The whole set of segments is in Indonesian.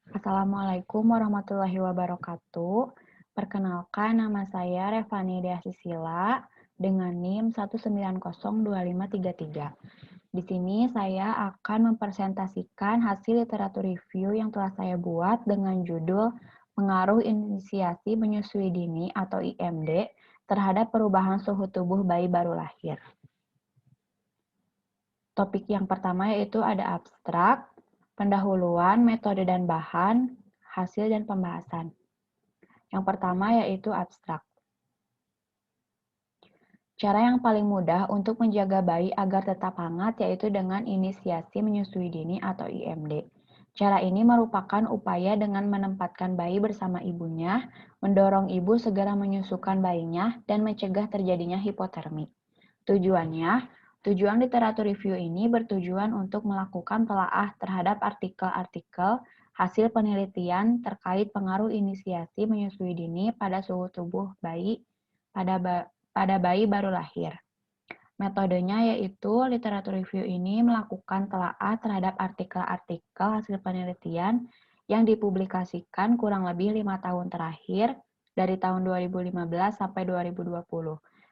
Assalamualaikum warahmatullahi wabarakatuh. Perkenalkan, nama saya Revani Deasisila dengan NIM 1902533. Di sini saya akan mempresentasikan hasil literatur review yang telah saya buat dengan judul Pengaruh Inisiasi Menyusui Dini atau IMD terhadap perubahan suhu tubuh bayi baru lahir. Topik yang pertama yaitu ada abstrak, pendahuluan, metode dan bahan, hasil dan pembahasan. Yang pertama yaitu abstrak. Cara yang paling mudah untuk menjaga bayi agar tetap hangat yaitu dengan inisiasi menyusui dini atau IMD. Cara ini merupakan upaya dengan menempatkan bayi bersama ibunya, mendorong ibu segera menyusukan bayinya, dan mencegah terjadinya hipotermi. Tujuan literatur review ini bertujuan untuk melakukan telaah terhadap artikel-artikel hasil penelitian terkait pengaruh inisiasi menyusui dini pada suhu tubuh bayi pada bayi baru lahir. Metodenya yaitu literatur review ini melakukan telaah terhadap artikel-artikel hasil penelitian yang dipublikasikan kurang lebih 5 tahun terakhir dari tahun 2015 sampai 2020.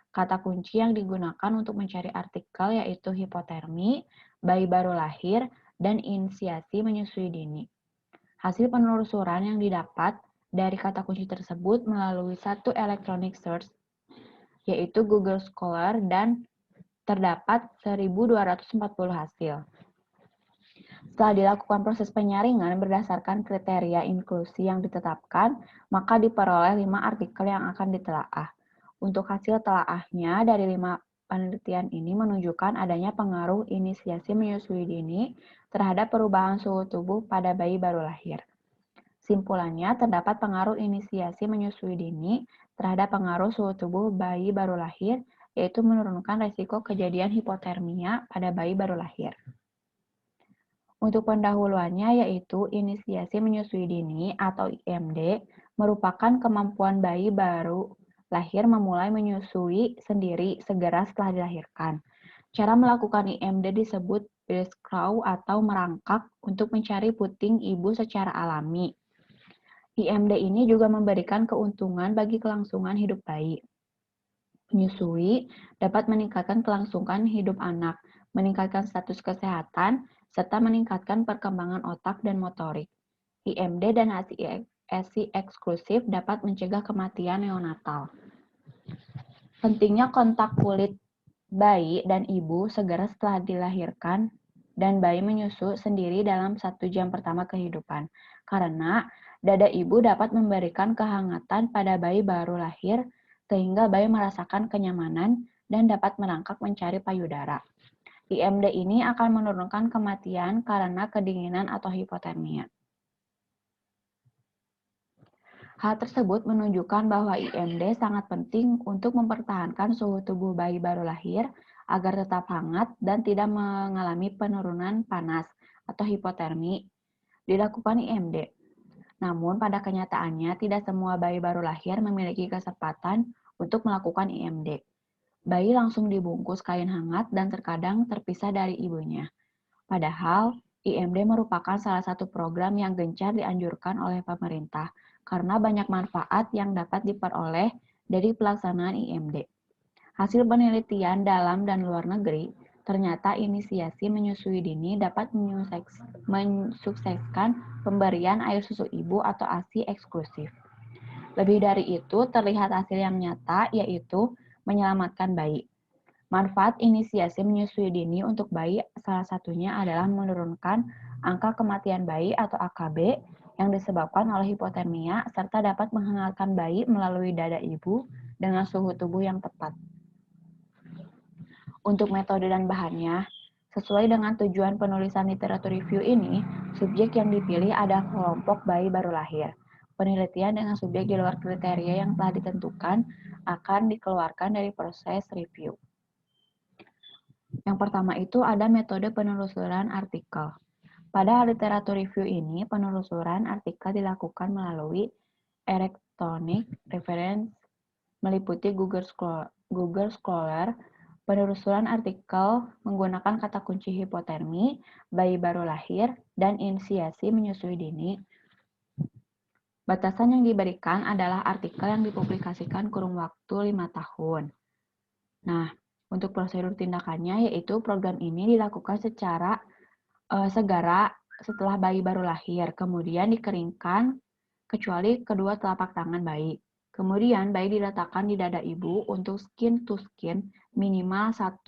Kata kunci yang digunakan untuk mencari artikel yaitu hipotermi, bayi baru lahir, dan inisiasi menyusui dini. Hasil penelusuran yang didapat dari kata kunci tersebut melalui satu electronic search yaitu Google Scholar dan terdapat 1.240 hasil. Setelah dilakukan proses penyaringan berdasarkan kriteria inklusi yang ditetapkan, maka diperoleh 5 artikel yang akan ditelaah. Untuk hasil telaahnya dari 5 penelitian ini menunjukkan adanya pengaruh inisiasi menyusui dini terhadap perubahan suhu tubuh pada bayi baru lahir. Simpulannya, terdapat pengaruh inisiasi menyusui dini terhadap pengaruh suhu tubuh bayi baru lahir, yaitu menurunkan resiko kejadian hipotermia pada bayi baru lahir. Untuk pendahuluannya yaitu inisiasi menyusui dini atau IMD merupakan kemampuan bayi baru lahir memulai menyusui sendiri segera setelah dilahirkan. Cara melakukan IMD disebut breast crawl atau merangkak untuk mencari puting ibu secara alami. IMD ini juga memberikan keuntungan bagi kelangsungan hidup bayi. Menyusui dapat meningkatkan kelangsungan hidup anak, meningkatkan status kesehatan, serta meningkatkan perkembangan otak dan motorik. IMD dan ASI eksklusif dapat mencegah kematian neonatal. Pentingnya kontak kulit bayi dan ibu segera setelah dilahirkan dan bayi menyusu sendiri dalam 1 jam pertama kehidupan. Karena dada ibu dapat memberikan kehangatan pada bayi baru lahir sehingga bayi merasakan kenyamanan dan dapat merangkak mencari payudara. IMD ini akan menurunkan kematian karena kedinginan atau hipotermia. Hal tersebut menunjukkan bahwa IMD sangat penting untuk mempertahankan suhu tubuh bayi baru lahir agar tetap hangat dan tidak mengalami penurunan panas atau hipotermi. Dilakukan IMD. Namun pada kenyataannya tidak semua bayi baru lahir memiliki kesempatan untuk melakukan IMD. Bayi langsung dibungkus kain hangat dan terkadang terpisah dari ibunya. Padahal, IMD merupakan salah satu program yang gencar dianjurkan oleh pemerintah karena banyak manfaat yang dapat diperoleh dari pelaksanaan IMD. Hasil penelitian dalam dan luar negeri, ternyata inisiasi menyusui dini dapat mensukseskan pemberian air susu ibu atau ASI eksklusif. Lebih dari itu, terlihat hasil yang nyata, yaitu menyelamatkan bayi. Manfaat inisiasi menyusui dini untuk bayi salah satunya adalah menurunkan angka kematian bayi atau AKB yang disebabkan oleh hipotermia serta dapat menghangatkan bayi melalui dada ibu dengan suhu tubuh yang tepat. Untuk metode dan bahannya, sesuai dengan tujuan penulisan literatur review ini, subjek yang dipilih adalah kelompok bayi baru lahir. Penelitian dengan subjek di luar kriteria yang telah ditentukan akan dikeluarkan dari proses review. Yang pertama itu ada metode penelusuran artikel. Pada literatur review ini, penelusuran artikel dilakukan melalui electronic reference meliputi Google Scholar. Penelusuran artikel menggunakan kata kunci hipotermi, bayi baru lahir, dan inisiasi menyusui dini. Batasan yang diberikan adalah artikel yang dipublikasikan kurun waktu 5 tahun. Nah, untuk prosedur tindakannya yaitu program ini dilakukan secara segera setelah bayi baru lahir, kemudian dikeringkan kecuali kedua telapak tangan bayi. Kemudian bayi diletakkan di dada ibu untuk skin to skin minimal 1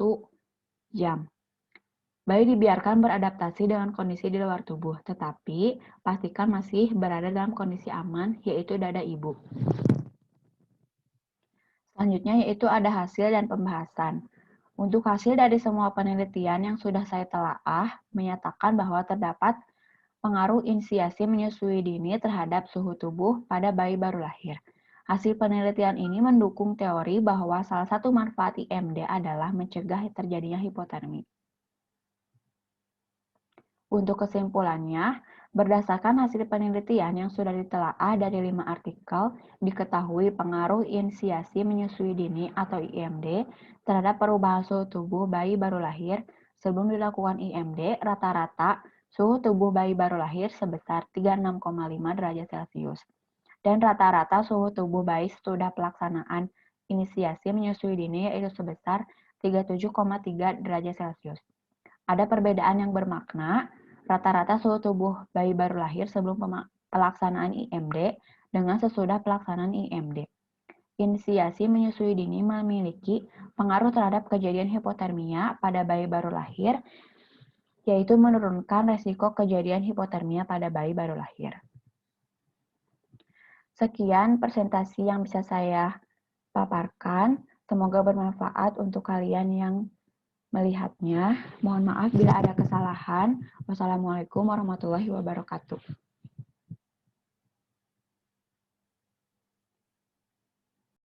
jam. Bayi dibiarkan beradaptasi dengan kondisi di luar tubuh, tetapi pastikan masih berada dalam kondisi aman, yaitu dada ibu. Selanjutnya yaitu ada hasil dan pembahasan. Untuk hasil dari semua penelitian yang sudah saya telaah, menyatakan bahwa terdapat pengaruh inisiasi menyusui dini terhadap suhu tubuh pada bayi baru lahir. Hasil penelitian ini mendukung teori bahwa salah satu manfaat IMD adalah mencegah terjadinya hipotermi. Untuk kesimpulannya, berdasarkan hasil penelitian yang sudah ditelaah dari 5 artikel, diketahui pengaruh inisiasi menyusui dini atau IMD terhadap perubahan suhu tubuh bayi baru lahir. Sebelum dilakukan IMD, rata-rata suhu tubuh bayi baru lahir sebesar 36,5 derajat Celcius. Dan rata-rata suhu tubuh bayi sesudah pelaksanaan inisiasi menyusui dini yaitu sebesar 37,3 derajat Celcius. Ada perbedaan yang bermakna, rata-rata suhu tubuh bayi baru lahir sebelum pelaksanaan IMD dengan sesudah pelaksanaan IMD. Inisiasi menyusui dini memiliki pengaruh terhadap kejadian hipotermia pada bayi baru lahir, yaitu menurunkan resiko kejadian hipotermia pada bayi baru lahir. Sekian presentasi yang bisa saya paparkan. Semoga bermanfaat untuk kalian yang melihatnya. Mohon maaf bila ada kesalahan. Wassalamualaikum warahmatullahi wabarakatuh.